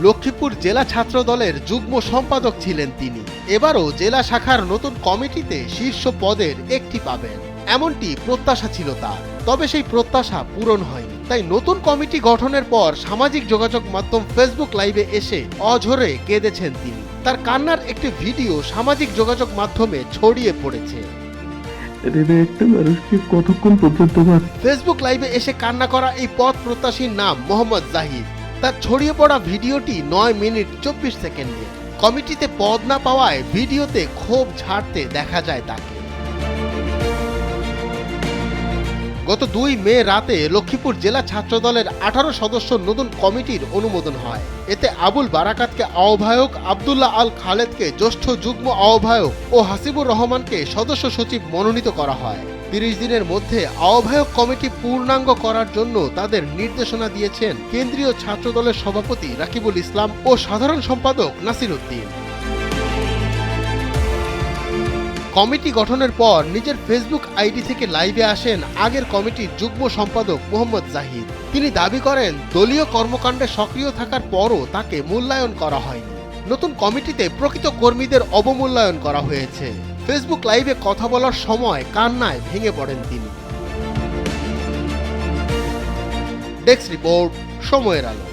লক্ষ্মীপুর জেলা ছাত্র দলের যুগ্ম সম্পাদক ছিলেন তিনি। এবারও জেলা শাখার নতুন কমিটিতে শীর্ষ পদের একটি পাবেন, এমনটি প্রত্যাশা ছিল তার। তবে সেই প্রত্যাশা পূরণ হয়নি। তাই নতুন কমিটি গঠনের পর সামাজিক যোগাযোগ মাধ্যম ফেসবুক লাইভে এসে অঝরে কেঁদেছেন তিনি। তার কান্নার একটি ভিডিও সামাজিক যোগাযোগ মাধ্যমে ছড়িয়ে পড়েছে। ফেসবুক লাইভে এসে কান্না করা এই পথ প্রত্যাশীর নাম মোহাম্মদ জাহিদ। তার ছড়িয়ে পড়া ভিডিওটি 9 মিনিট 24 সেকেন্ডে। কমিটিতে পদ না পাওয়ায় ভিডিওতে ক্ষোভ ঝাড়তে দেখা যায় তাকে। গত 2 মে রাতে লক্ষ্মীপুর জেলা ছাত্রদলের 18 সদস্য নতুন কমিটির অনুমোদন হয়। এতে আবুল বারাকাতকে আহ্বায়ক, আব্দুল্লাহ আল খালেদকে জ্যেষ্ঠ যুগ্ম আহ্বায়ক ও হাসিবুর রহমানকে সদস্য সচিব মনোনীত করা হয়। 30 দিনের মধ্যে আহ্বায়ক কমিটি পূর্ণাঙ্গ করার জন্য তাদের নির্দেশনা দিয়েছেন কেন্দ্রীয় ছাত্রদলের সভাপতি রাকিবুল ইসলাম ও সাধারণ সম্পাদক নাসির উদ্দিন। কমিটি গঠনের পর নিজের ফেসবুক আইডি থেকে লাইভে আসেন আগের কমিটির যুগ্ম সম্পাদক মোহাম্মদ জাহিদ। তিনি দাবি করেন, দলীয় কর্মকাণ্ডে সক্রিয় থাকার পরও তাকে মূল্যায়ন করা হয়নি। নতুন কমিটিতে প্রকৃত কর্মীদের অবমূল্যায়ন করা হয়েছে। ফেসবুক লাইভে কথা বলার সময় কান্নায় ভেঙে পড়েন তিনি। ডেস্ক রিপোর্ট, সময়ের আলো।